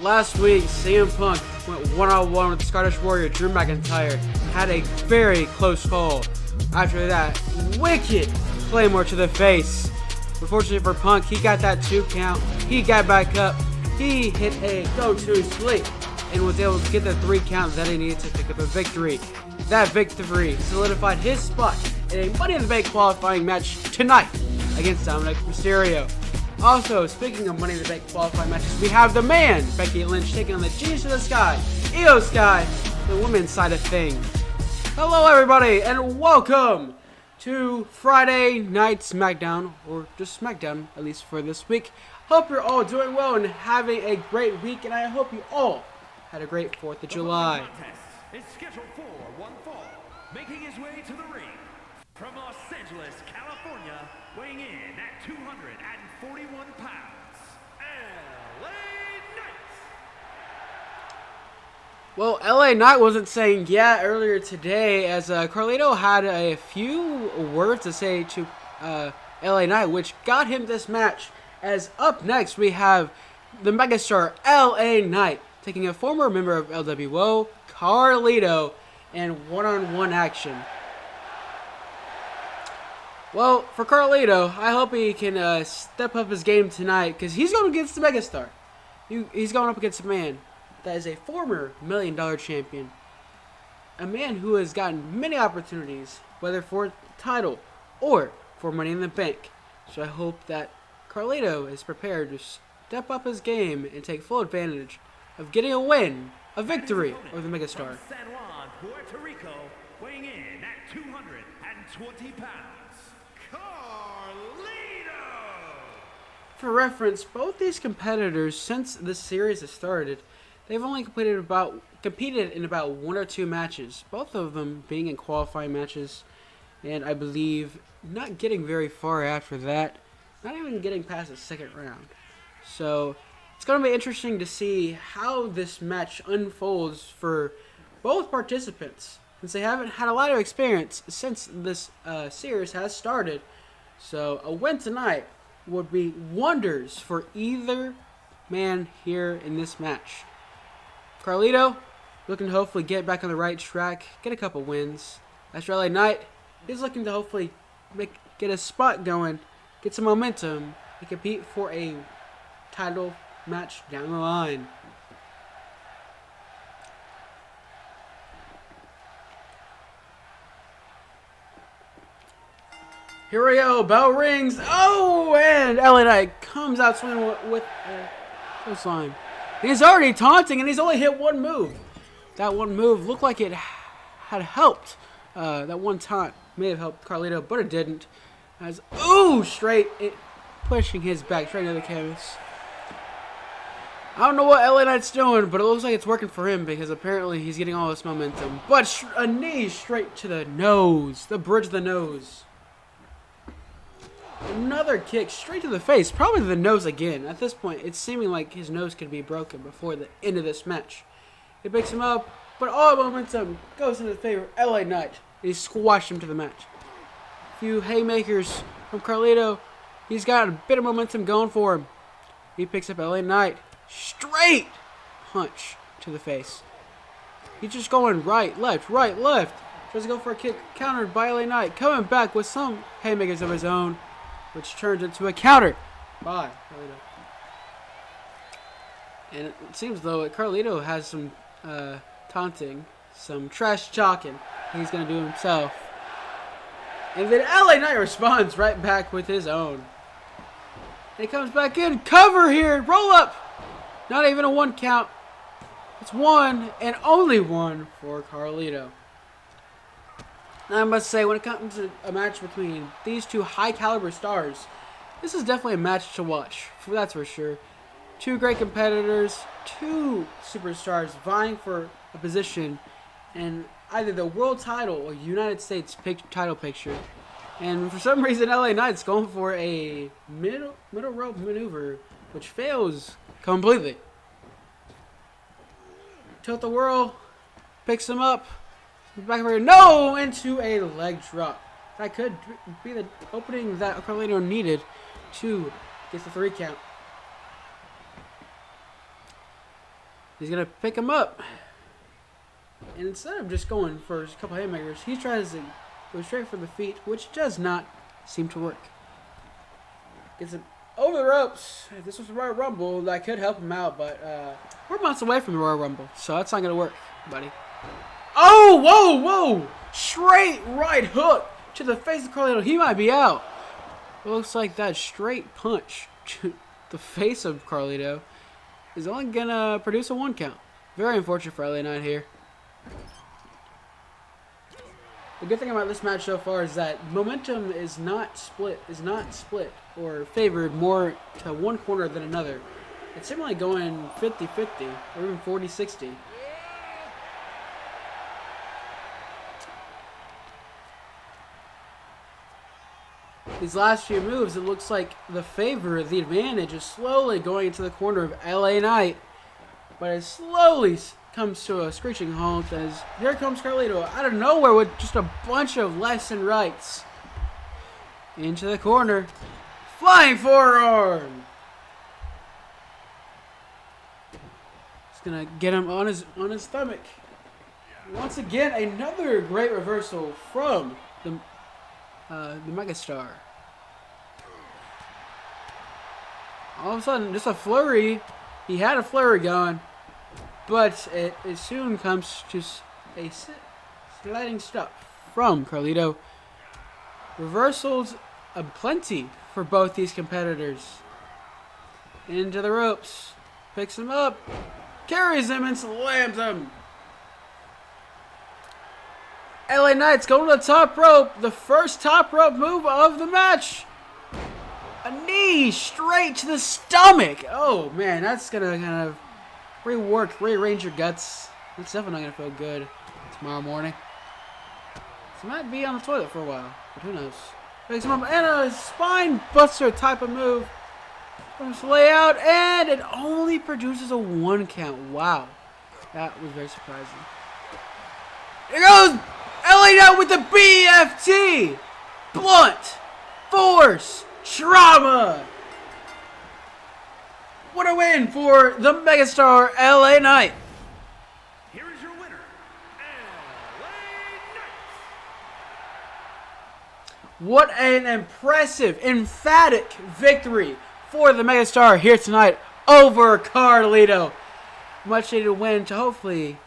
Last week, CM Punk went one-on-one with the Scottish Warrior Drew McIntyre. Had a very close fall. After that, wicked Claymore to the face. Unfortunately for Punk, he got that 2 count. He got back up. He hit a go-to split and was able to get the 3 count that he needed to pick up a victory. That victory solidified his spot in a Money in the Bank qualifying match tonight against Dominic Mysterio. Also, speaking of Money in the Bank qualifying matches, we have the man, Becky Lynch, taking on the Genius of the Sky, Io Sky, the women's side of things. Hello everybody, and welcome to Friday Night Smackdown, or just Smackdown, at least for this week. Hope you're all doing well and having a great week, and I hope you all had a great 4th of July. The contest is scheduled for one fall, making his way to the ring from Los Angeles, California, weighing in at 241 pounds, LA Knight. Well, LA Knight wasn't saying yeah earlier today, as Carlito had a few words to say to LA Knight, which got him this match. As up next, we have the megastar LA Knight taking a former member of LWO, Carlito, in one-on-one action. Well, for Carlito, I hope he can step up his game tonight, because he's going against the megastar. He's going up against a man that is a former $1 million champion. A man who has gotten many opportunities, whether for title or for Money in the Bank. So I hope that Carlito is prepared to step up his game and take full advantage of getting a win, a victory over the megastar. From San Juan, Puerto Rico, weighing in at 220 pounds, Carlito! For reference, both these competitors, since this series has started, they've only competed in about 1 or 2 matches, both of them being in qualifying matches, and I believe not getting very far after that, not even getting past the 2nd round. So it's going to be interesting to see how this match unfolds for both participants, since they haven't had a lot of experience since this series has started. So a win tonight would be wonders for either man here in this match. Carlito looking to hopefully get back on the right track, get a couple wins. As for LA Knight, he's looking to hopefully get a spot going, get some momentum, and compete for a title match down the line. Here we go, bell rings. Oh, and LA Knight comes out swinging with a clothesline. He's already taunting, and he's only hit one move. That one move looked like it had helped. That one taunt may have helped Carlito, but it didn't. As pushing his back straight into the canvas. I don't know what LA Knight's doing, but it looks like it's working for him, because apparently he's getting all this momentum. But a knee straight to the nose, the bridge of the nose. Another kick straight to the face, probably the nose again. At this point, it's seeming like his nose could be broken before the end of this match. He picks him up, but all momentum goes in the favor of LA Knight. And he squashed him to the match. A few haymakers from Carlito. He's got a bit of momentum going for him. He picks up LA Knight. Straight punch to the face. He's just going right, left. Tries to go for a kick, countered by LA Knight. Coming back with some haymakers of his own, which turns into a counter by Carlito. And it seems though Carlito has some taunting, some trash talking he's going to do himself. And then LA Knight responds right back with his own. And he comes back in, cover here, roll up. Not even a 1 count. It's 1 and only 1 for Carlito. Now I must say, when it comes to a match between these two high caliber stars, this is definitely a match to watch, that's for sure. 2 great competitors, 2 superstars vying for a position in either the world title or United States title picture. And for some reason, LA Knight's going for a middle rope maneuver, which fails completely. Tilt the whirl, picks him up, back over here, no, into a leg drop. That could be the opening that Carlito needed to get the 3 count. He's going to pick him up. And instead of just going for a couple haymakers, he tries to go straight for the feet, which does not seem to work. Gets him over the ropes. If this was a Royal Rumble, that could help him out, but we're months away from the Royal Rumble, so that's not going to work, buddy. Oh, whoa, whoa! Straight right hook to the face of Carlito. He might be out. It looks like that straight punch to the face of Carlito is only going to produce a 1 count. Very unfortunate for LA Knight here. The good thing about this match so far is that momentum is not split or favored more to one corner than another. It's simply going 50-50 or even 40-60. These last few moves, it looks like the advantage is slowly going into the corner of LA Knight, but it slowly comes to a screeching halt as here comes Carlito out of nowhere with just a bunch of lefts and rights into the corner. Flying forearm. He's gonna get him on his stomach. Once again, another great reversal from the Megastar. All of a sudden, just a flurry. He had a flurry going, but it soon comes to a sliding stop from Carlito. Reversals aplenty for both these competitors. Into the ropes. Picks him up. Carries him and slams him. LA Knight's going to the top rope. The first top rope move of the match. A knee straight to the stomach. Oh, man, that's going to kind of rearrange your guts. That's definitely not going to feel good tomorrow morning. So might be on the toilet for a while, but who knows. Picks him up and a spine buster type of move. From this layout, and it only produces a 1 count. Wow. That was very surprising. Here goes LA Knight with the BFT. Blunt Force Trauma. What a win for the Megastar LA Knight. Here is your winner, LA Knight. What an impressive, emphatic victory for the Megastar here tonight over Carlito. Much needed win to hopefully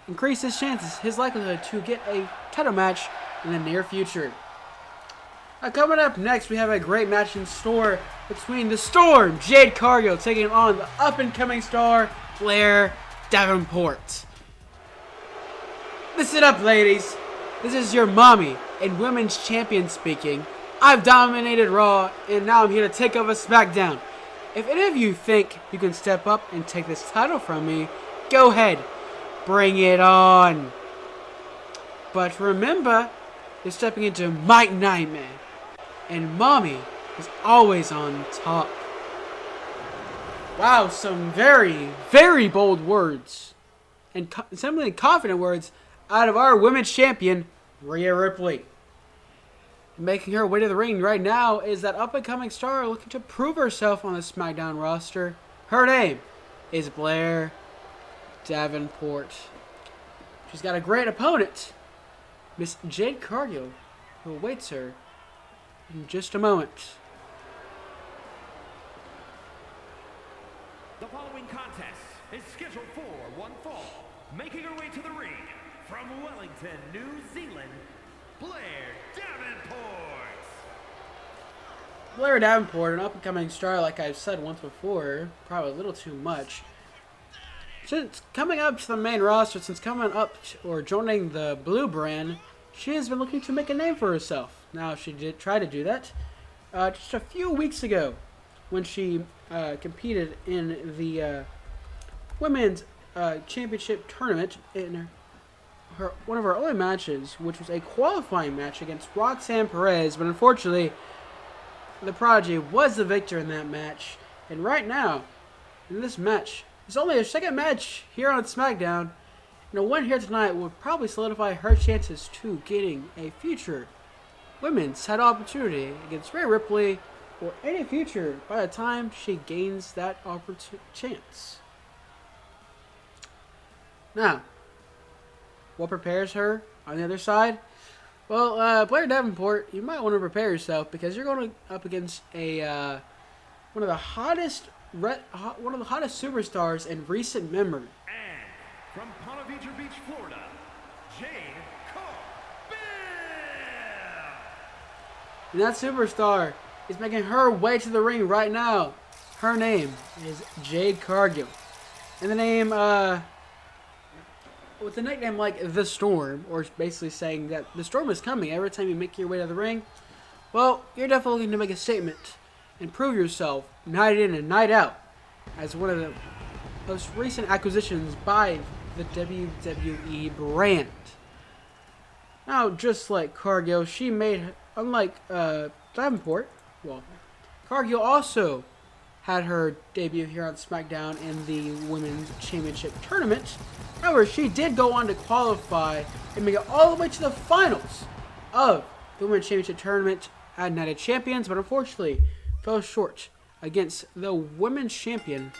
increase his chances, his likelihood to get a title match in the near future. Now, coming up next, we have a great match in store between the Storm, Jade Cargill, taking on the up-and-coming star, Blair Davenport. Listen up, ladies. This is your mommy and women's champion speaking. I've dominated Raw, and now I'm here to take over Smackdown. If any of you think you can step up and take this title from me, go ahead. Bring it on. But remember, you're stepping into my nightmare. And mommy is always on top. Wow, some very, very bold words. And simply confident words out of our women's champion, Rhea Ripley. Making her way to the ring right now is that up-and-coming star looking to prove herself on the SmackDown roster. Her name is Blair Davenport. She's got a great opponent, Miss Jade Cargill, who awaits her in just a moment. The following contest is scheduled for one fall. Making her way to the ring from Wellington, New Zealand, Blair Davenport. Blair Davenport, an up-and-coming star, like I've said once before, probably a little too much. Since coming up to the main roster, or joining the Blue brand, she has been looking to make a name for herself. Now, she did try to do that just a few weeks ago when she competed in the Women's Championship tournament in one of her only matches, which was a qualifying match against Roxanne Perez. But unfortunately, the Prodigy was the victor in that match. And right now, in this match, it's only her second match here on SmackDown. And a win here tonight would probably solidify her chances to getting a future women's title opportunity against Rhea Ripley or any future by the time she gains that chance. Now, what prepares her on the other side? Well, Blair Davenport, you might want to prepare yourself because you're going up against a one of the hottest superstars in recent memory. And from Ponte Vedra Beach, Florida, Jade Cargill. And that superstar is making her way to the ring right now. Her name is Jade Cargill. And the name, with a nickname like The Storm, or basically saying that the storm is coming every time you make your way to the ring, well, you're definitely looking to make a statement and prove yourself night in and night out as one of the most recent acquisitions by the WWE brand. Now, just like Cargill, she made, unlike Davenport, well, Cargill also had her debut here on Smackdown in the Women's Championship Tournament. However, she did go on to qualify and make it all the way to the finals of the Women's Championship Tournament at Night of Champions, but unfortunately fell short against the Women's Champion,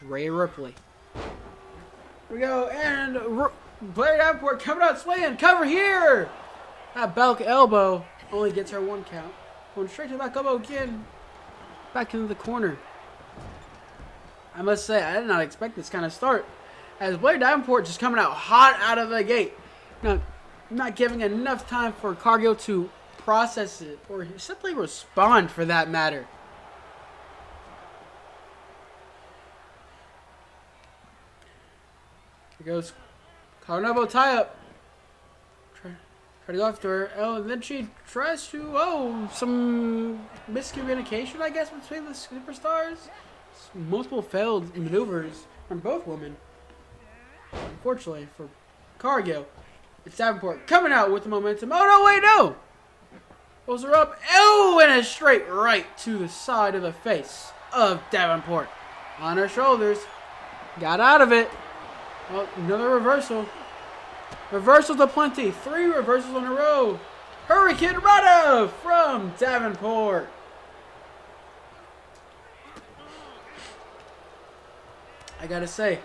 Rhea Ripley. Here we go, and Blair Davenport coming out swinging, cover here! That Belk elbow only gets her one count. Going straight to the back elbow again, back into the corner. I must say, I did not expect this kind of start, as Blair Davenport just coming out hot out of the gate. Now, not giving enough time for Cargill to process it, or simply respond for that matter. Here goes collar and elbow tie up. Try to go after her. Oh, and then she tries to, some miscommunication, I guess, between the superstars. Multiple failed maneuvers from both women. Unfortunately for Cargill, it's Davenport coming out with the momentum. Oh, no, wait, no! Pulls her up. Oh, and a straight right to the side of the face of Davenport. On her shoulders. Got out of it. Oh, another reversal. Reversals aplenty. 3 reversals in a row. Hurricane Rana from Davenport. I gotta say,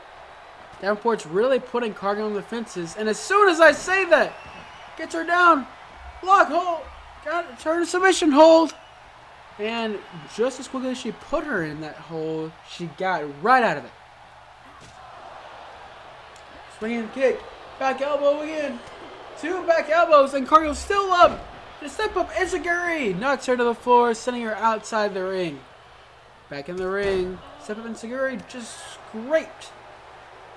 Davenport's really putting Cargill on the fences. And as soon as I say that, gets her down. Block hold. Got her in a submission hold. And just as quickly as she put her in that hold, she got right out of it. Swinging kick. Back elbow again. 2 back elbows. And Cargill's still up. And a step up Enziguri knocks her to the floor, sending her outside the ring. Back in the ring. Step up Enziguri just scraped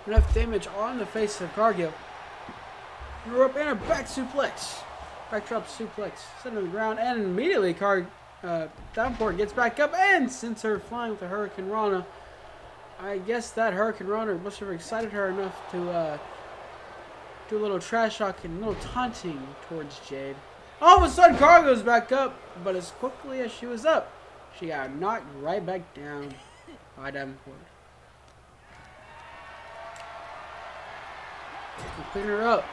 enough damage on the face of Cargill. Threw up in a back suplex. Backdrop suplex. Set on the ground. And immediately Davenport gets back up and sends her flying with a Hurricane Rana. I guess that Hurricane Rana must have excited her enough to do a little trash talking, a little taunting towards Jade. All of a sudden, Cargill's back up, but as quickly as she was up, she got knocked right back down by Davenport. Clean her up.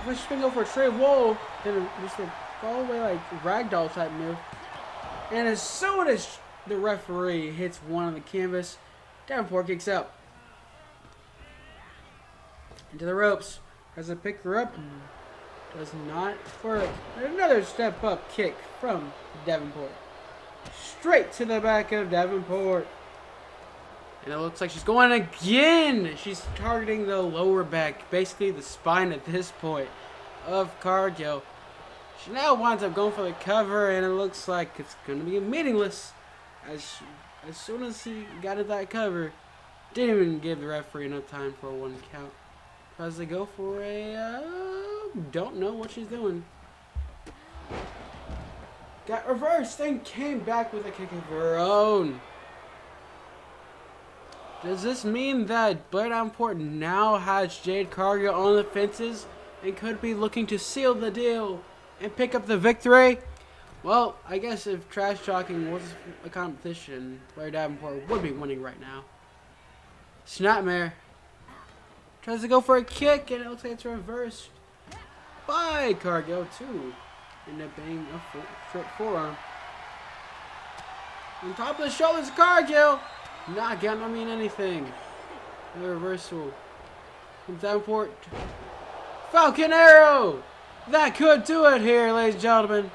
She's gonna go for a straight wall, then just a all the way like ragdoll type move. And as soon as the referee hits one on the canvas, Davenport kicks out. Into the ropes. Tries to pick her up. Does not work. And another step up kick from Davenport. Straight to the back of Davenport. And it looks like she's going again. She's targeting the lower back, basically the spine at this point of Cargill. She now winds up going for the cover, and it looks like it's going to be meaningless. As soon as he got at that cover, didn't even give the referee enough time for a 1 count. Tries to go for a, don't know what she's doing. Got reversed and came back with a kick of her own. Does this mean that Blair Davenport now has Jade Cargill on the fences and could be looking to seal the deal and pick up the victory? Well, I guess if trash talking was a competition, Blair Davenport would be winning right now. Snapmare tries to go for a kick, and it looks like it's reversed by Cargill too. End up being a straight forearm. On top of the shoulders, Cargill. Not gonna mean anything. The reversal. Davenport. Falcon Arrow! That could do it here, ladies and gentlemen.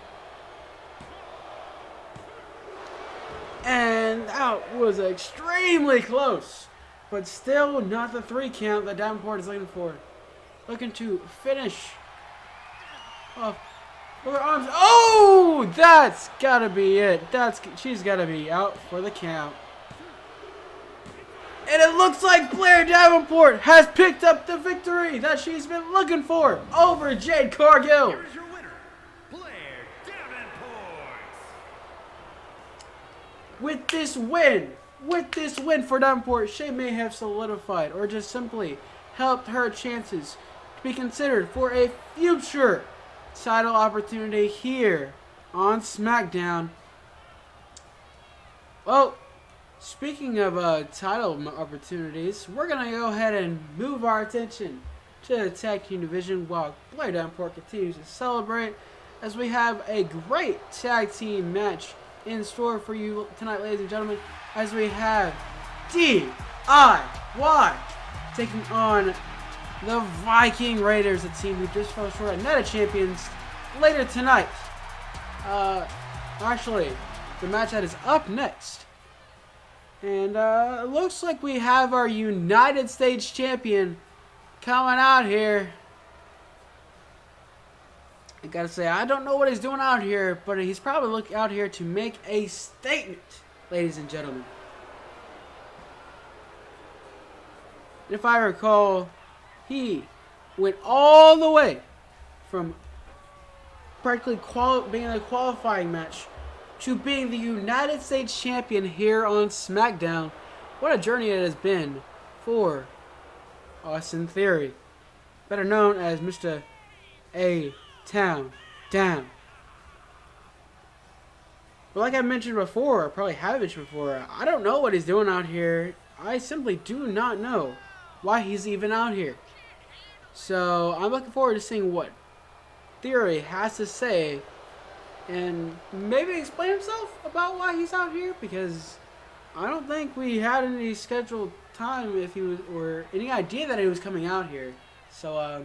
And that was extremely close. But still not the 3 count that Davenport is looking for. Looking to finish off with her arms. Oh! That's gotta be it. She's gotta be out for the count. And it looks like Blair Davenport has picked up the victory that she's been looking for over Jade Cargill. Here's your winner, Blair Davenport. With this win for Davenport, she may have solidified or just simply helped her chances to be considered for a future title opportunity here on SmackDown. Well, speaking of title opportunities, we're going to go ahead and move our attention to the tag team division while Blair Davenport continues to celebrate, as we have a great tag team match in store for you tonight, ladies and gentlemen, as we have DIY taking on the Viking Raiders, a team who just fell short at Night of Champions later tonight. Actually, the match that is up next. And it looks like we have our United States Champion coming out here. I gotta say, I don't know what he's doing out here, but he's probably out here to make a statement, ladies and gentlemen. If I recall, he went all the way from practically being in a qualifying match to being the United States Champion here on SmackDown. What a journey it has been for Austin Theory, better known as Mr. A-Town Down. But like I mentioned before, or probably have mentioned before, I don't know what he's doing out here. I simply do not know why he's even out here. So I'm looking forward to seeing what Theory has to say and maybe explain himself about why he's out here, because I don't think we had any scheduled time if he was, or any idea that he was coming out here. So I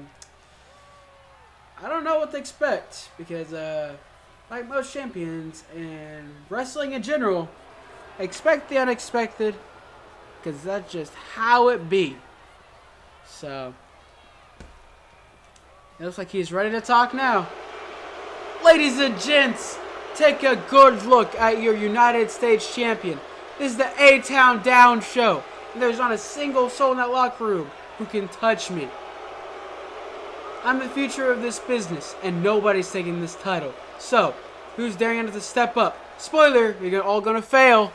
don't know what to expect, because like most champions and wrestling in general, expect the unexpected, because that's just how it be. So it looks like he's ready to talk now. Ladies and gents, take a good look at your United States Champion. This is the A-Town Down show, and there's not a single soul in that locker room who can touch me. I'm the future of this business, and nobody's taking this title. So, who's daring enough to step up? Spoiler, you're all gonna fail.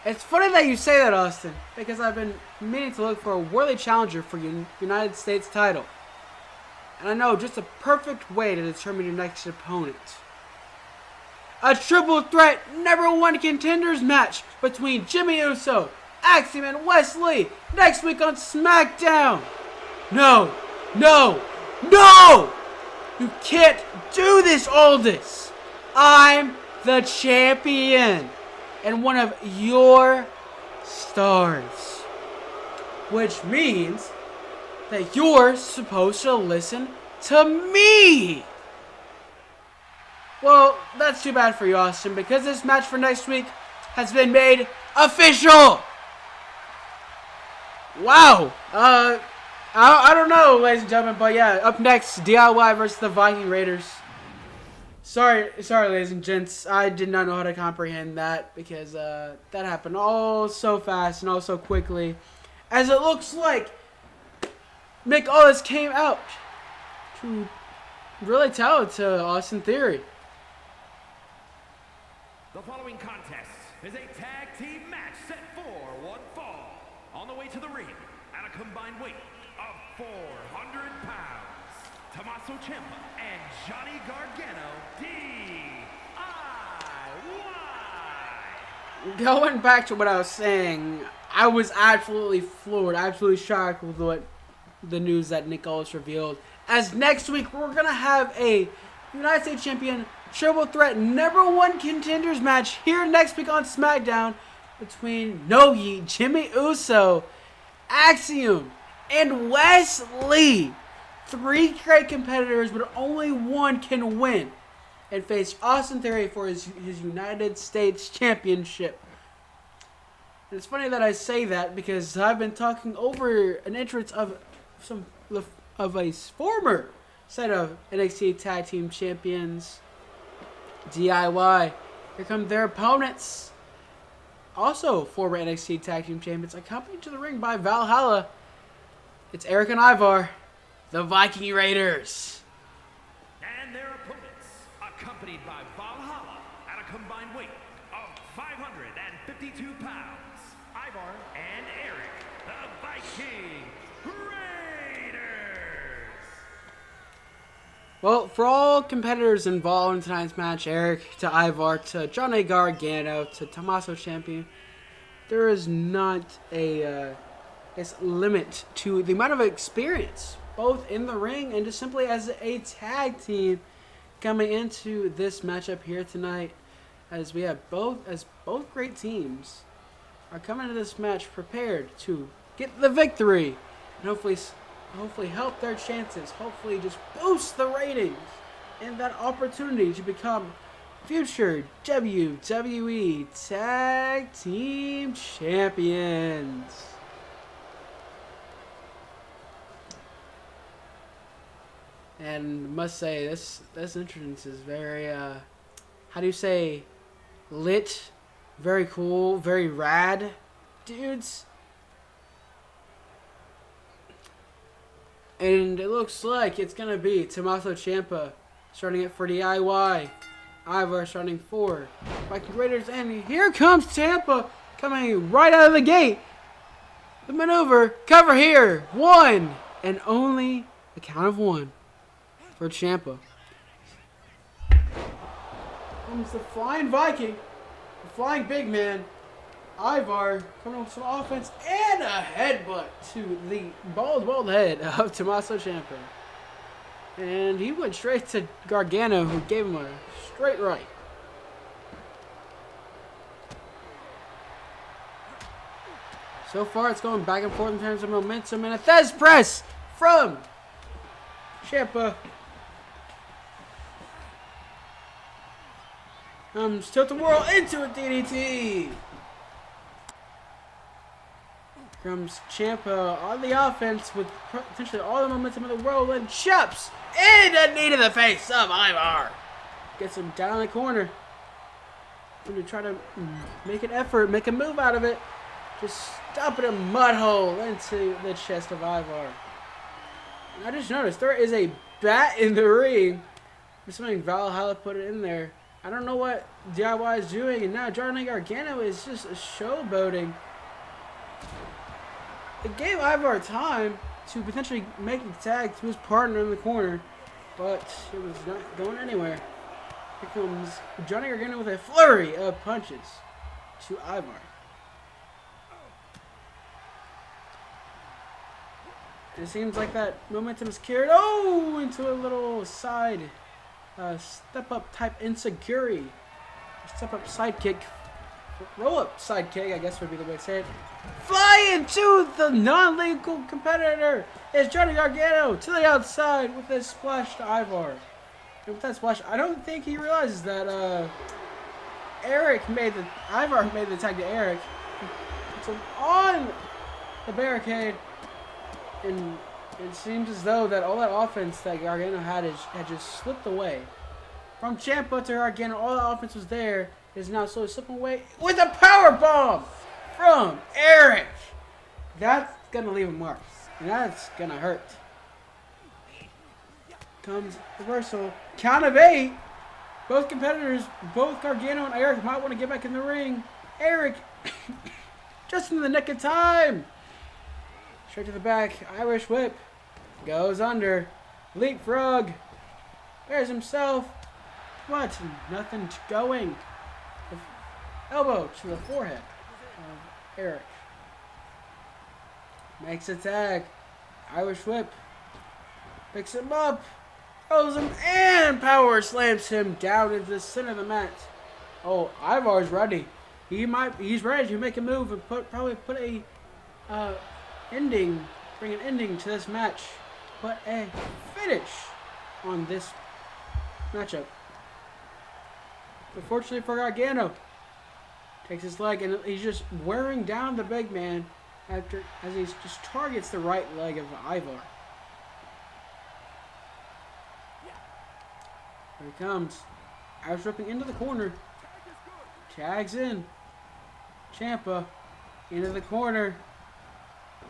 It's funny that you say that, Austin, because I've been meaning to look for a worthy challenger for your United States title. And I know just a perfect way to determine your next opponent. A triple threat #1 contenders match between Jimmy Uso, Axiom, and Wes Lee next week on SmackDown. No! No! No! You can't do this, Aldous! I'm the champion and one of your stars. Which means that you're supposed to listen to me. Well, that's too bad for you, Austin, because this match for next week has been made official. Wow. I don't know, ladies and gentlemen, but yeah, up next, DIY versus the Viking Raiders. Sorry, ladies and gents. I did not know how to comprehend that, because that happened all so fast and all so quickly. As it looks like Mick Aldis came out to really tell it to Austin Theory. The following contest is a tag team match set for one fall. On the way to the ring, at a combined weight of 400 pounds, Tommaso Ciampa and Johnny Gargano, DIY. Going back to what I was saying, I was absolutely floored, absolutely shocked with what the news that Nick Aldis revealed. As next week, we're going to have a United States Champion triple threat #1 contenders match here next week on SmackDown between Nogi, Jimmy Uso, Axiom, and Wesley. 3 great competitors, but only one can win and face Austin Theory for his United States Championship. And it's funny that I say that because I've been talking over an entrance of a former set of NXT Tag Team Champions, DIY. Here come their opponents, also former NXT Tag Team Champions, accompanied to the ring by Valhalla. It's Eric and Ivar, the Viking Raiders. And their opponents, accompanied by Valhalla at a combined weight of 552 pounds, Ivar and Eric, the Viking Raiders. Well, for all competitors involved in tonight's match, Eric to Ivar to Johnny Gargano to Tommaso Ciampa, there is not a limit to the amount of experience, both in the ring and just simply as a tag team, coming into this matchup here tonight. As we have both great teams are coming into this match prepared to get the victory and hopefully help their chances, hopefully just boost the ratings and that opportunity to become future WWE Tag Team Champions. And must say, this entrance is very, how do you say, lit, very cool, very rad, dudes. And it looks like it's going to be Tommaso Ciampa starting it for DIY. Ivar starting for Viking Raiders. And here comes Ciampa coming right out of the gate. The maneuver, cover here. 1 and only a count of 1 for Ciampa. Comes the flying Viking, the flying big man, Ivar, coming up with some offense and a headbutt to the bald head of Tommaso Ciampa. And he went straight to Gargano, who gave him a straight right. So far, it's going back and forth in terms of momentum, and a Thez press from Ciampa. Comes Tilt-A-Whirl into a DDT. Comes Ciampa on the offense with potentially all the momentum in the world and chops in a knee to the face of Ivar. Gets him down in the corner. Going to try to make an effort, make a move out of it. Just stomping a mud hole into the chest of Ivar. And I just noticed there is a bat in the ring. There's something Valhalla put it in there. I don't know what DIY is doing, and now Johnny Gargano is just showboating. It gave Ivar time to potentially make the tag to his partner in the corner, but it was not going anywhere. Here comes Johnny Gargano with a flurry of punches to Ivar. It seems like that momentum is carried into a little side step-up type enziguri. Step-up sidekick. Roll-up sidekick, I guess would be the way to say it. Fly into the non-legal competitor is Johnny Gargano to the outside with a splash to Ivar. And with that splash, I don't think he realizes that Ivar made the tag to Eric. Puts him on the barricade. And it seems as though that all that offense that Gargano had just slipped away. From Ciampa to Gargano, all the offense was there. Is now slowly slipping away with a power bomb from Eric. That's gonna leave a mark, and that's gonna hurt. Comes reversal, count of 8. Both competitors, both Gargano and Eric, might want to get back in the ring. Eric, just in the nick of time. Straight to the back, Irish whip, goes under, leapfrog, there's himself, what, nothing going, elbow to the forehead of Eric, makes a tag, Irish whip, picks him up, throws him, and power slams him down into the center of the mat. Oh, Ivar's ready, he's ready to make a move and probably put a ending bring an ending to this match. Put a finish on this matchup. But fortunately for Gargano, takes his leg and he's just wearing down the big man as he just targets the right leg of Ivar. Here he comes. Irish ripping into the corner. Tags in. Ciampa into the corner.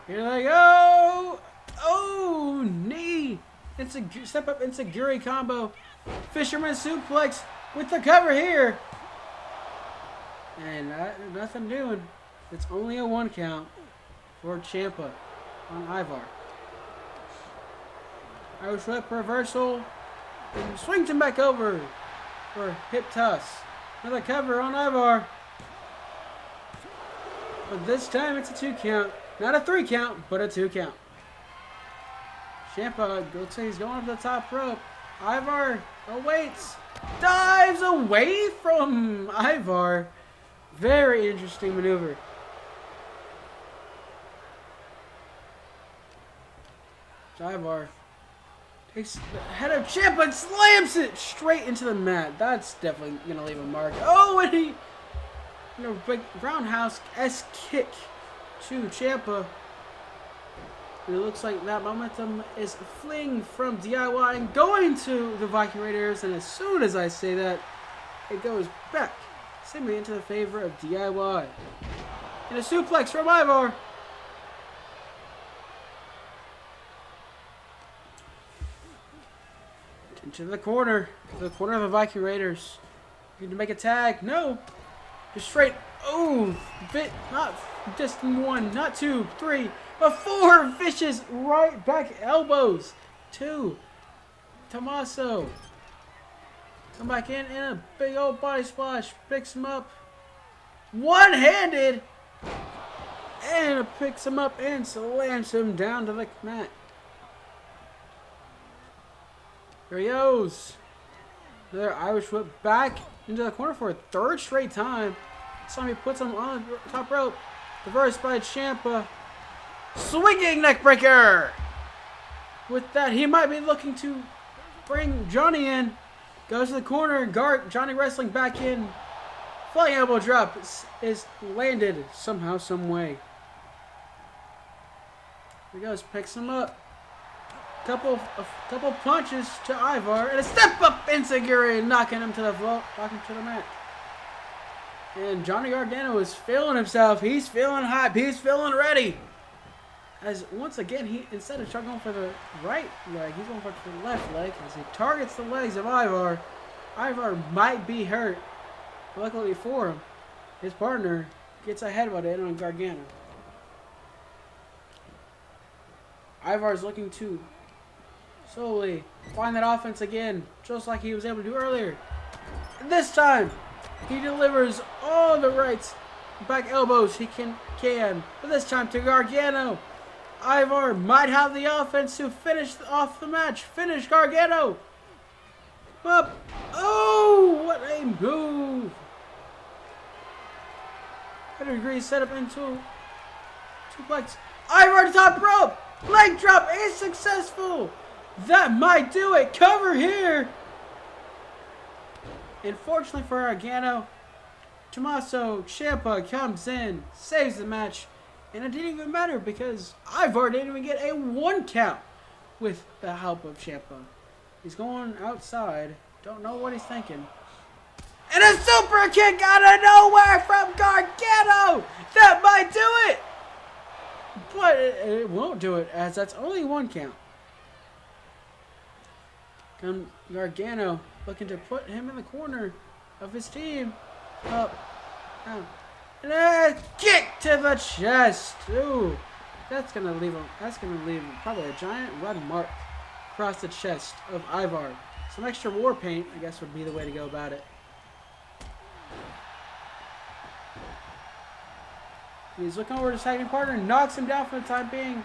Here they go. Oh, knee. Step up Enziguri combo. Fisherman suplex with the cover here. And nothing doing. It's only a 1 count for Ciampa on Ivar. Irish whip reversal. And swings him back over for hip toss. Another cover on Ivar. But this time it's a 2 count. Not a 3 count, but a 2 count. Ciampa looks like he's going up the top rope. Ivar awaits. Dives away from Ivar. Very interesting maneuver. Ivar takes the head of Ciampa and slams it straight into the mat. That's definitely going to leave a mark. Oh, and he... big roundhouse-esque kick to Ciampa. And it looks like that momentum is fleeing from DIY and going to the Viking Raiders. And as soon as I say that, it goes back, seemingly into the favor of DIY. And a suplex from Ivar. Into the corner of the Viking Raiders. Need to make a tag. No. Just straight. Oh, not just 1, not 2, 3, but 4 vicious right back elbows. 2. Tommaso. Come back in a big old body splash. Picks him up. One-handed. And picks him up and slams him down to the mat. Here he goes. Another Irish whip back into the corner for a 3rd straight time. This time he puts him on the top rope. Reversed by Ciampa. Swinging neckbreaker. With that, he might be looking to bring Johnny in. Goes to the corner. Johnny wrestling back in. Flying elbow drop is landed somehow, some way. Here he goes. Picks him up. Couple punches to Ivar and a step up Enziguri, knocking him to the floor, knocking him to the mat. And Johnny Gargano is feeling himself. He's feeling hype. He's feeling ready. As once again, he instead of going for the right leg, he's going for the left leg as he targets the legs of Ivar. Ivar might be hurt. Luckily for him, his partner gets a headbutt in on Gargano. Ivar's looking to slowly find that offense again, just like he was able to do earlier. And this time, he delivers all the right back elbows he can. But this time to Gargano. Ivar might have the offense to finish off the match. Finish Gargano. Up. Oh, what a move. 100 degrees set up into suplex. Ivar to top rope. Leg drop is successful. That might do it. Cover here. Unfortunately for Gargano, Tommaso Ciampa comes in, saves the match, and it didn't even matter because Ivar didn't even get a 1 count with the help of Ciampa. He's going outside. Don't know what he's thinking. And a super kick out of nowhere from Gargano. That might do it. But it won't do it as that's only 1 count. Gargano looking to put him in the corner of his team. Up, down, and a kick to the chest. Ooh, that's gonna leave him. That's gonna leave probably a giant red mark across the chest of Ivar. Some extra war paint, I guess, would be the way to go about it. He's looking over to his tagging partner, knocks him down for the time being.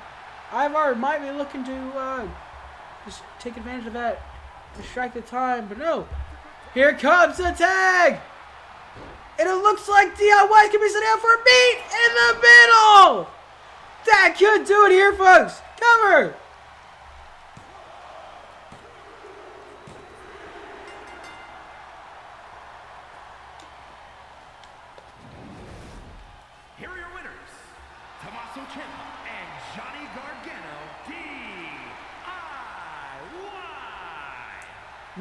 Ivar might be looking to just take advantage of that, distract the time, but no. Here comes the tag! And it looks like DIY can be set out for a beat in the middle! That could do it here, folks. Cover. Here are your winners, Tommaso Ciampa and Johnny Gargano, DIY.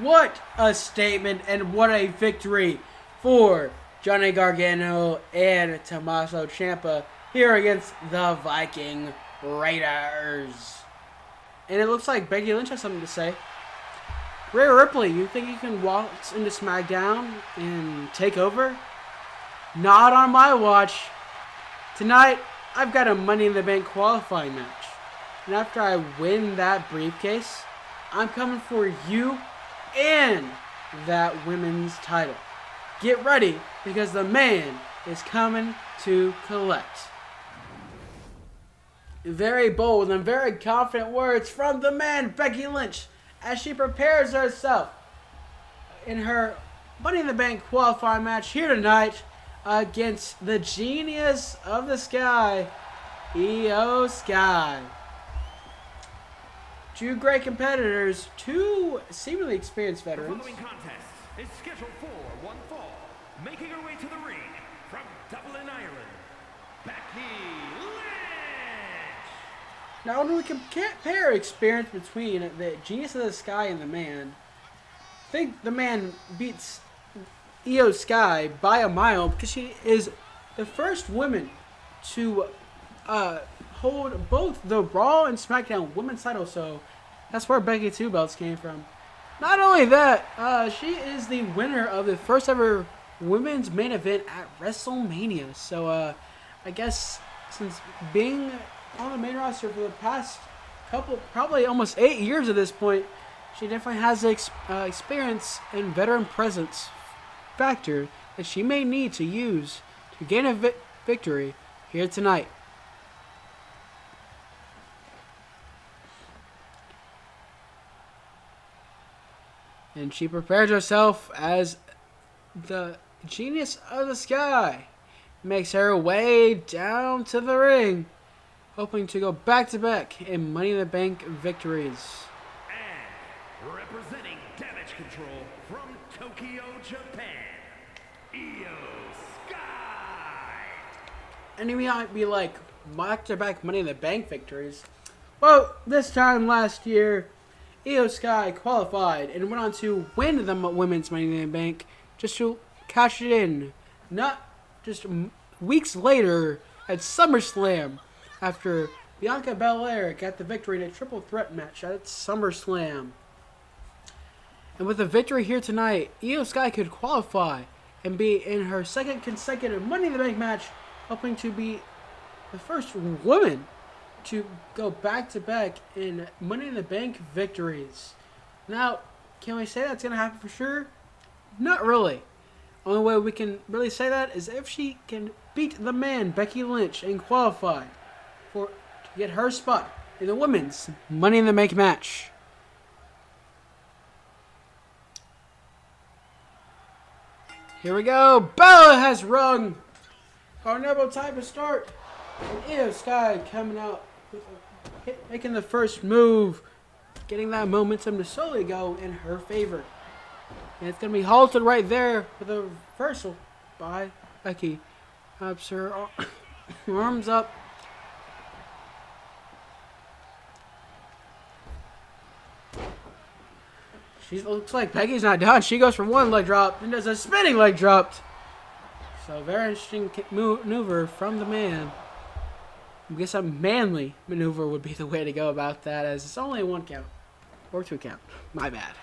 What a statement and what a victory for Johnny Gargano and Tommaso Ciampa here against the Viking Raiders. And it looks like Becky Lynch has something to say. Rhea Ripley, you think you can waltz into SmackDown and take over? Not on my watch. Tonight, I've got a Money in the Bank qualifying match. And after I win that briefcase, I'm coming for you and that women's title. Get ready, because the man is coming to collect. Very bold and very confident words from the man, Becky Lynch, as she prepares herself in her Money in the Bank qualifying match here tonight against the Genius of the Sky, Io Sky. Two great competitors, two seemingly experienced veterans. The following contest is scheduled for one fall. Making her way to the ring from Dublin, Ireland, Becky Lynch. Now, when we compare experience between the Genius of the Sky and the man, I think the man beats Io Sky by a mile because she is the first woman to hold both the Raw and SmackDown women's titles. So that's where Becky 2 belts came from. Not only that, she is the winner of the first ever women's main event at WrestleMania. So I guess since being on the main roster for the past couple, probably almost 8 years at this point, she definitely has the experience and veteran presence factor that she may need to use to gain a victory here tonight. And she prepares herself as the Genius of the Sky makes her way down to the ring, hoping to go back-to-back in Money in the Bank victories. And representing Damage Control from Tokyo, Japan, Io Sky. And you might be like, back-to-back Money in the Bank victories. Well, this time last year, Io Sky qualified and went on to win the women's Money in the Bank just to cash it in. Not just weeks later at SummerSlam, after Bianca Belair got the victory in a triple threat match at SummerSlam. And with the victory here tonight, Io Sky could qualify and be in her second consecutive Money in the Bank match, hoping to be the first woman to go back-to-back in Money in the Bank victories. Now, can we say that's going to happen for sure? Not really. Only way we can really say that is if she can beat the man, Becky Lynch, and qualify to get her spot in the women's Money in the Bank match. Here we go. Bella has rung. Carnival time to start. And Io Sky coming out with a hit, making the first move, getting that momentum to slowly go in her favor. And it's going to be halted right there with a reversal by Becky. Ups her arms up. She looks like Becky's not done. She goes for one leg drop and does a spinning leg drop. So very interesting maneuver from the man. I guess a manly maneuver would be the way to go about that, as it's only a 1 count. Or 2 count. My bad.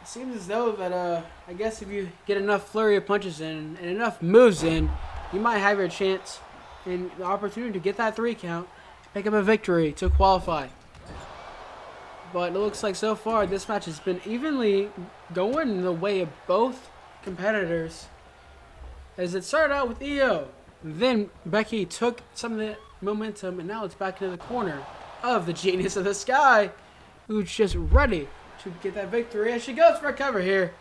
It seems as though that, I guess if you get enough flurry of punches in and enough moves in, you might have your chance and the opportunity to get that 3 count, pick up a victory to qualify. But it looks like so far this match has been evenly going the way of both competitors, as it started out with Io. Then Becky took some of the momentum, and now it's back into the corner of the Genius of the Sky, who's just ready to get that victory as she goes for a cover here.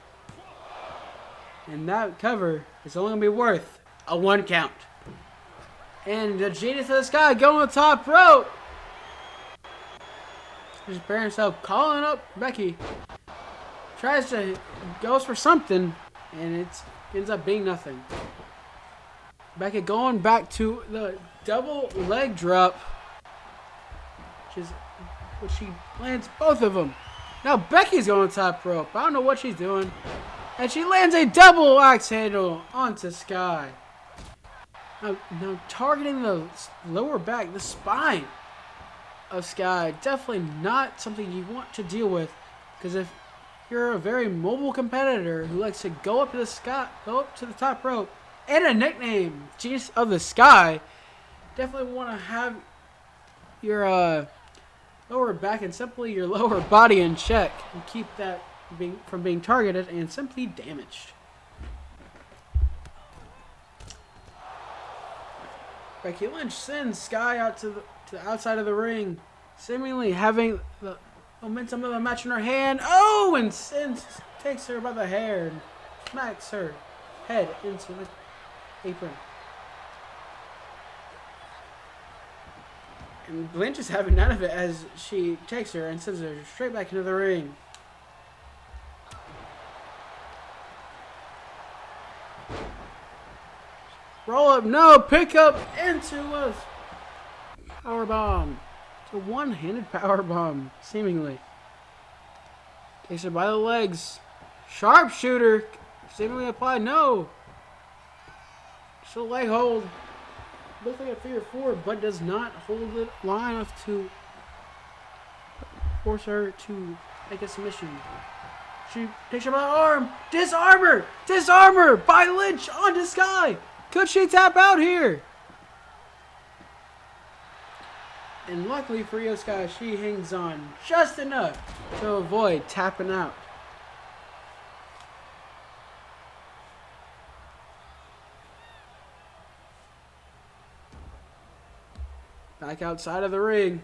And that cover is only going to be worth a 1 count. And the Genius of the Sky going on the top rope. She's preparing herself, calling up Becky. Tries to, goes for something, and it ends up being nothing. Becky going back to the double leg drop. Which she lands both of them. Now Becky's going on top rope. I don't know what she's doing. And she lands a double axe handle onto Sky. Now targeting the lower back, the spine of Sky. Definitely not something you want to deal with. Because if you're a very mobile competitor who likes to go up to the top rope, and a nickname, Genius of the Sky, definitely want to have your lower back and simply your lower body in check and keep that from being targeted and simply damaged. Becky Lynch sends Sky out to the outside of the ring, seemingly having the momentum of the match in her hand. Oh, and takes her by the hair and smacks her head into the apron. And Lynch is having none of it as she takes her and sends her straight back into the ring. Roll up, no, pick up into a power bomb. It's a one-handed power bomb, seemingly. Takes her by the legs. Sharpshooter, seemingly applied, no. Just a leg hold. Looks like a figure 4, but does not hold it long enough to force her to make a submission. She takes her by the arm. Disarmor! Disarmor by Lynch onto Sky. Could she tap out here? And luckily for Io Sky, she hangs on just enough to avoid tapping out. Back outside of the ring.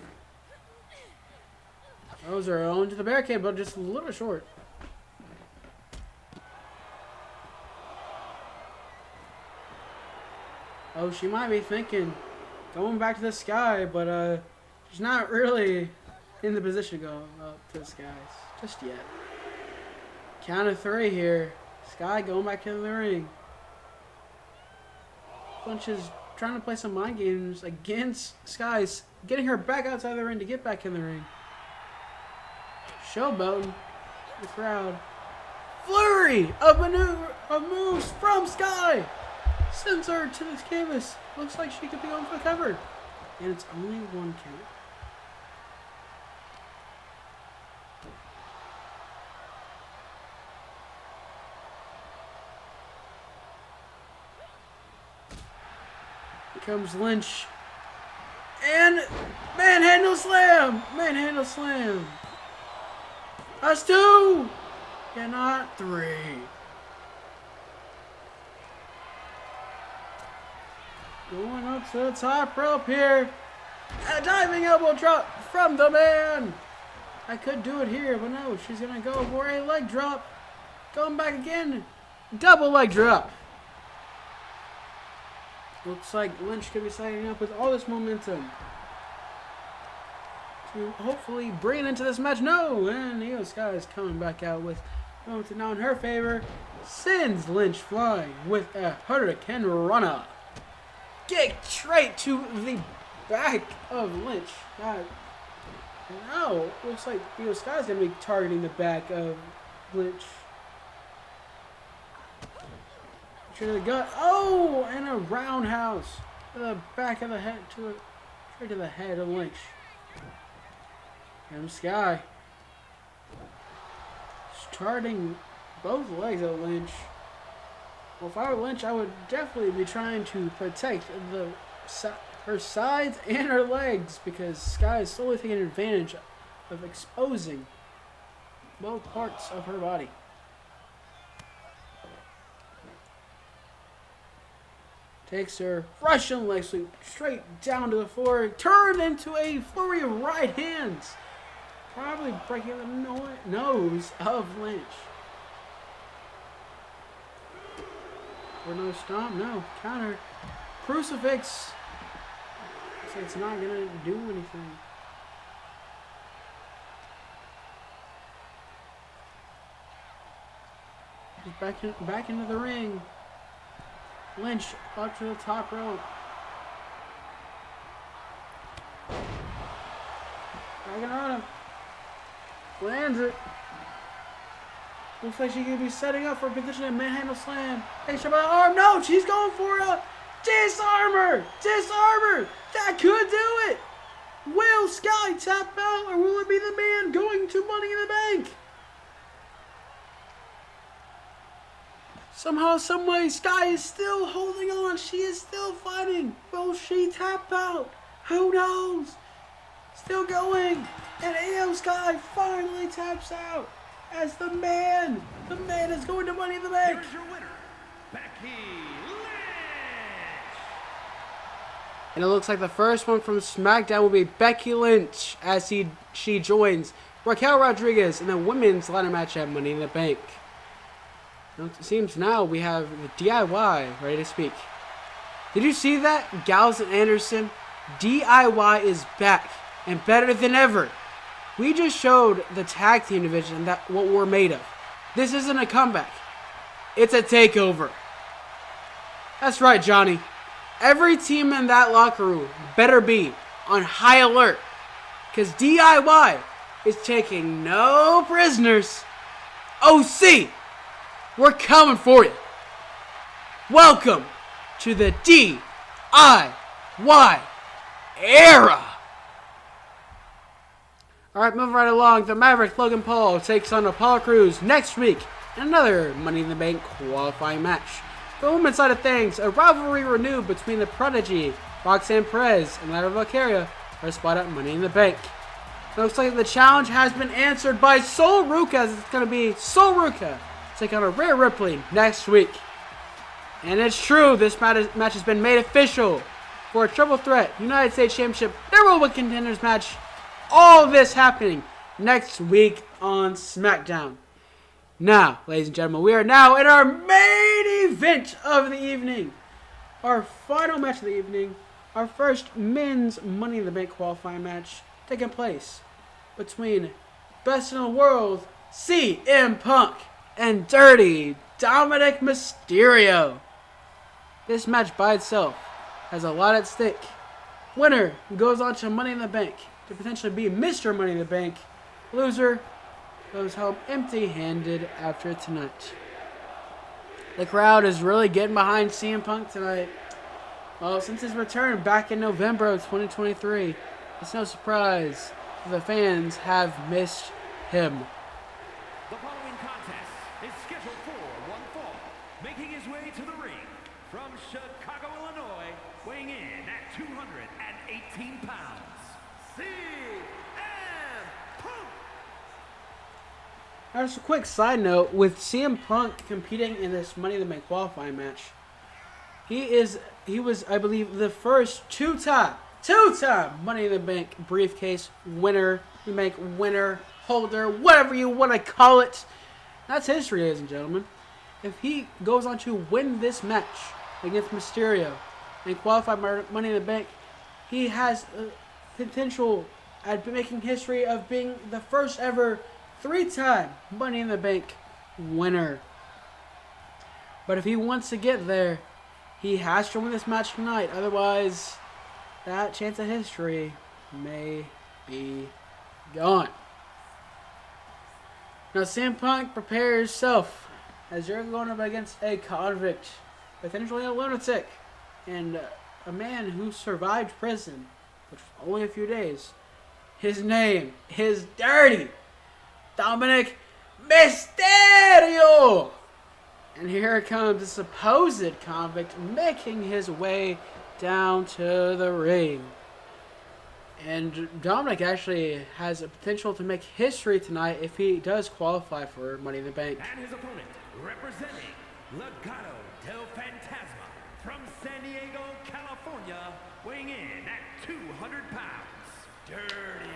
Those are on to the barricade, but just a little bit short. Oh, she might be thinking going back to the Sky, but she's not really in the position to go up to the Skies just yet. Count of 3 here. Sky going back into the ring. Lynch is trying to play some mind games against Skies, getting her back outside the ring to get back in the ring. Showboating the crowd. Flurry of moves from Sky. Sends her to the canvas. Looks like she could be going for the cover. And it's only 1 count. Here comes Lynch. And manhandle slam. Manhandle slam. That's 2. Cannot 3. Going up to the top rope here. A diving elbow drop from the man. I could do it here, but no. She's going to go for a leg drop. Going back again. Double leg drop. Looks like Lynch could be setting up with all this momentum to hopefully bring it into this match. No, and Io Sky is coming back out with momentum now in her favor. Sends Lynch flying with a Hurricane Rana. Kick straight to the back of Lynch. Now, looks like Io Sky is going to be targeting the back of Lynch. To the gut. Oh, and a roundhouse to the back of the head, straight to the head of Lynch. And Sky starting both legs of Lynch. Well, if I were Lynch, I would definitely be trying to protect her sides and her legs, because Sky is slowly taking advantage of exposing both parts of her body. Takes her Russian leg sweep straight down to the floor. Turned into a flurry of right hands. Probably breaking the nose of Lynch. Or no stomp? No. Counter. Crucifix. So it's not going to do anything. Just back into the ring. Lynch up to the top rope. Dragging on him. Lands it. Looks like she could be setting up for a potential manhandle slam. Hey, by the arm. No, she's going for a disarmer. Disarmer. That could do it. Will Sky tap out, or will it be the man going to Money in the Bank? Somehow, someway, Sky is still holding on. She is still fighting. Will she tap out? Who knows? Still going. And AO Sky finally taps out as the man is going to Money in the Bank. Here's your winner, Becky Lynch. And it looks like the first one from Smackdown will be Becky Lynch as she joins Raquel Rodriguez in the women's ladder match at Money in the Bank. It seems now we have the DIY ready to speak. Did you see that? Gallows and Anderson? DIY is back and better than ever. We just showed the tag team division that what we're made of. This isn't a comeback. It's a takeover. That's right, Johnny. Every team in that locker room better be on high alert, because DIY is taking no prisoners. OC, we're coming for you. Welcome to the DIY era. Alright, moving right along. The Maverick Logan Paul takes on Apollo Crews next week in another Money in the Bank qualifying match. The women's side of things, a rivalry renewed between the Prodigy, Roxanne Perez, and Lara Valkyria for a spot at Money in the Bank. It looks like the challenge has been answered by Sol Ruka, as it's going to be Sol Ruka take on a Rhea Ripley next week. And it's true, this match has been made official for a triple threat United States Championship Number One Contenders match. All this happening next week on SmackDown. Now, ladies and gentlemen, we are now in our main event of the evening. Our final match of the evening. Our first men's Money in the Bank qualifying match taking place between Best in the World, CM Punk, and Dirty Dominic Mysterio. This match by itself has a lot at stake. Winner goes on to Money in the Bank to potentially be Mr. Money in the Bank. Loser goes home empty-handed after tonight. The crowd is really getting behind CM Punk tonight. Well, since his return back in November of 2023, it's no surprise that the fans have missed him. The following contest is scheduled for one fall. Making his way to the ring from Chicago, Illinois, weighing in at 218 pounds, CM Punk. Now, just a quick side note, with CM Punk competing in this Money in the Bank qualifying match, he was, I believe, the first two-time Money in the Bank briefcase winner, holder, whatever you want to call it. That's history, ladies and gentlemen. If he goes on to win this match against Mysterio and qualify Money in the Bank, he has potential at making history of being the first ever three-time Money in the Bank winner. But if he wants to get there, he has to win this match tonight. Otherwise, that chance at history may be gone. Now, CM Punk, prepare yourself, as you're going up against a convict, potentially a lunatic, and a man who survived prison, which was only a few days. His name is Dirty Dominic Mysterio! And here comes the supposed convict making his way down to the ring. And Dominic actually has a potential to make history tonight if he does qualify for Money in the Bank. And his opponent, representing Legado del Fantasma from San Diego, California, weighing in at 200 pounds, Dirty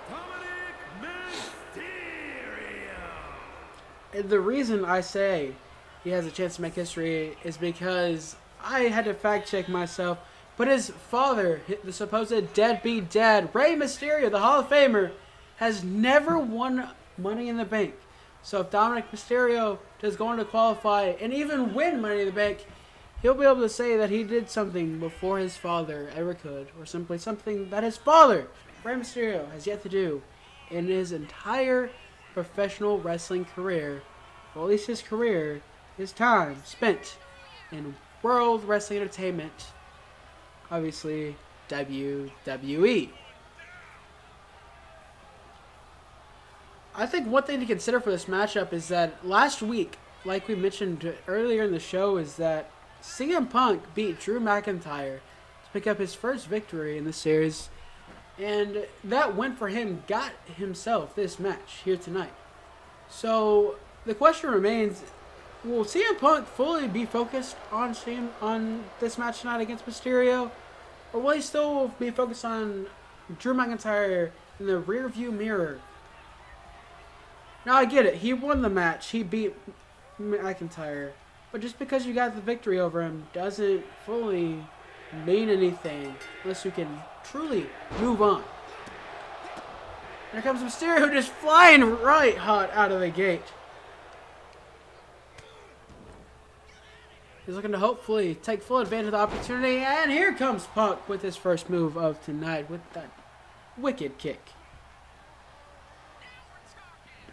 Dominic Mysterio. And the reason I say he has a chance to make history is because I had to fact check myself, but his father, the supposed deadbeat dad, Rey Mysterio, the Hall of Famer, has never won Money in the Bank. So if Dominic Mysterio does go on to qualify and even win Money in the Bank, he'll be able to say that he did something before his father ever could, or simply something that his father, Rey Mysterio, has yet to do in his entire professional wrestling career, or at least his career, his time spent in World Wrestling Entertainment, obviously WWE. I think one thing to consider for this matchup is that last week, like we mentioned earlier in the show, is that CM Punk beat Drew McIntyre to pick up his first victory in the series, and that win for him got himself this match here tonight. So the question remains, will CM Punk fully be focused on this match tonight against Mysterio, or will he still be focused on Drew McIntyre in the rearview mirror? Now I get it, he won the match, he beat McIntyre, but just because you got the victory over him doesn't fully mean anything unless you can truly move on. Here comes Mysterio just flying right hot out of the gate. He's looking to hopefully take full advantage of the opportunity, and here comes Punk with his first move of tonight with that wicked kick.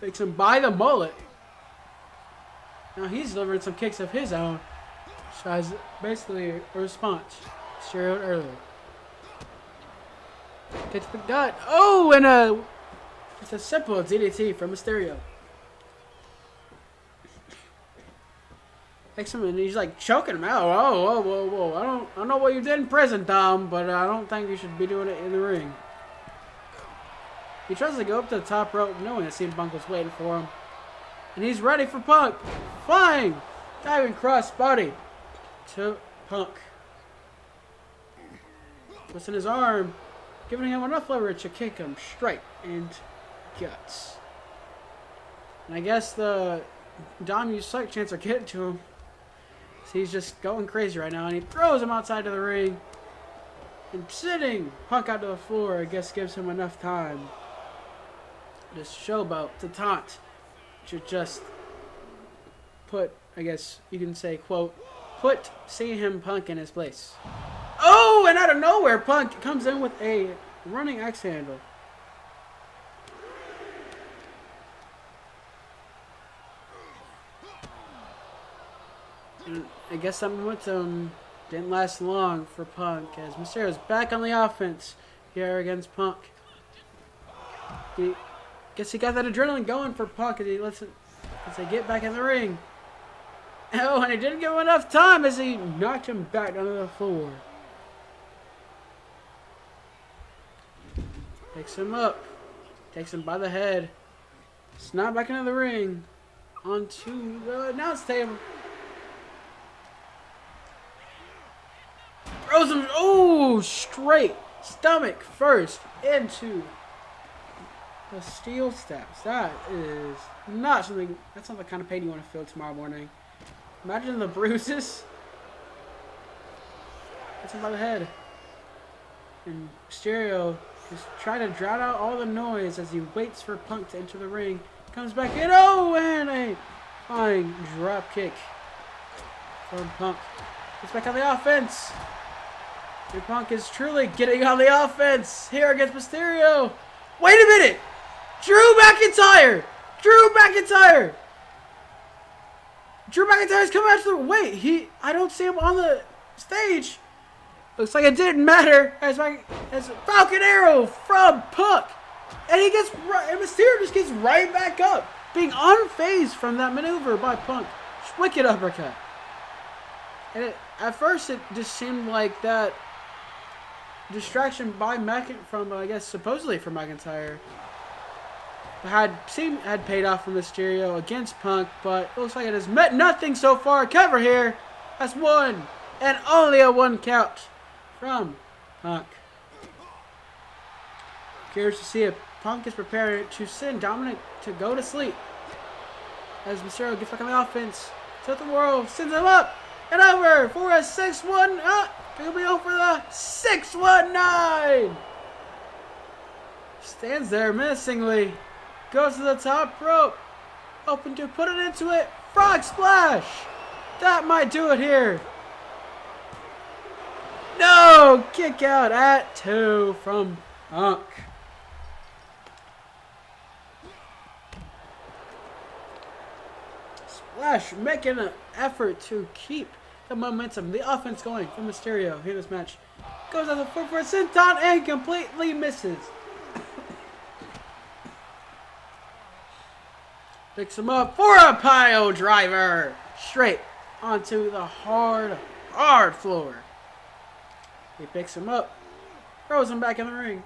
Takes him by the mullet. Now he's delivering some kicks of his own. So as basically a response to earlier. Kick to the gut. Oh, and it's a simple DDT from Mysterio. Takes him and he's like choking him out. Whoa, whoa, whoa, whoa. I don't know what you did in prison, Dom, but I don't think you should be doing it in the ring. He tries to go up to the top rope, knowing that CM Punk was waiting for him. And he's ready for Punk. Flying! Diving cross body to Punk. Twisting his arm, giving him enough leverage to kick him straight in guts. And I guess the Dom used such chance of getting to him. So he's just going crazy right now, and he throws him outside of the ring. And sitting Punk out to the floor, I guess gives him enough time. This showboat to taunt to just put, I guess you can say, quote, put CM Punk in his place. Oh, and out of nowhere, Punk comes in with a running axe handle. And I guess that momentum didn't last long for Punk as Mysterio's back on the offense here against Punk. Guess he got that adrenaline going for Punk as he lets they get back in the ring. Oh, and he didn't give him enough time as he knocked him back onto the floor. Takes him up. Takes him by the head. Snap back into the ring. Onto the announce table. Throws him, oh, straight. Stomach first into the steel steps. That is not something, that's not the kind of pain you want to feel tomorrow morning. Imagine the bruises. Gets him by the head. And Mysterio is trying to drown out all the noise as he waits for Punk to enter the ring. Comes back in, oh, and a flying drop kick from Punk. Gets back on the offense. And Punk is truly getting on the offense here against Mysterio. Wait a minute! Drew McIntyre! Drew McIntyre! Drew McIntyre's coming out to the... Wait, I don't see him on the stage. Looks like it didn't matter as Falcon Arrow from Punk. And he gets... And Mysterio just gets right back up. Being unfazed from that maneuver by Punk. Wicked uppercut. And at first it just seemed like that distraction by I guess supposedly from McIntyre had paid off for Mysterio against Punk, but it looks like it has met nothing so far. Cover here. That's one and only a one count from Punk. Curious to see if Punk is prepared to send Dominic to go to sleep as Mysterio gets back on the offense. Tilt the world, sends him up and over for a 6-1. He'll be over for the 619. Stands there menacingly. Goes to the top rope. Open to put it into it. Frog splash. That might do it here. No! Kick out at 2 from Punk. Splash making an effort to keep the momentum, the offense going from Mysterio here in this match. Goes on the foot for a senton and completely misses. Picks him up for a pile driver. Straight onto the hard floor. He picks him up, throws him back in the ring.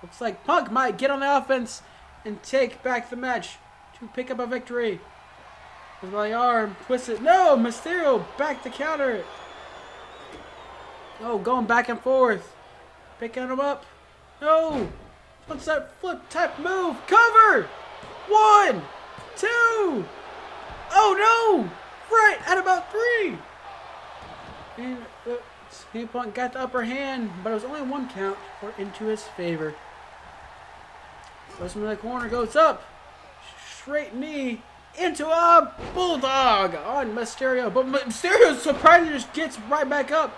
Looks like Punk might get on the offense and take back the match to pick up a victory. With my arm, twist it. No, Mysterio back to counter it. Oh, going back and forth. Picking him up. No. What's that flip type move? Cover. 1, 2. Oh no. Right at about 3. And CM Punk got the upper hand, but it was only 1 count into his favor. Goes from the corner, goes up. Straight knee into a bulldog on Mysterio. But Mysterio surprisingly just gets right back up.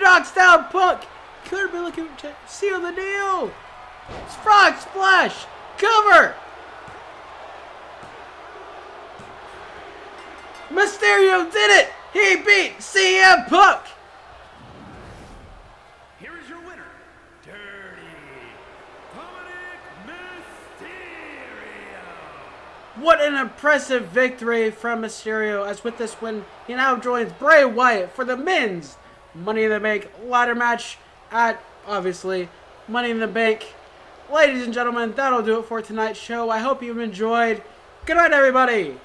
Knocks down Punk. Could have been looking to seal the deal. Frog splash. Cover. Mysterio did it. He beat CM Punk. Here is your winner, Dirty Dominic Mysterio. What an impressive victory from Mysterio, as with this win, he now joins Bray Wyatt for the men's Money in the Bank ladder match at, obviously, Money in the Bank. Ladies and gentlemen, that'll do it for tonight's show. I hope you've enjoyed. Good night, everybody.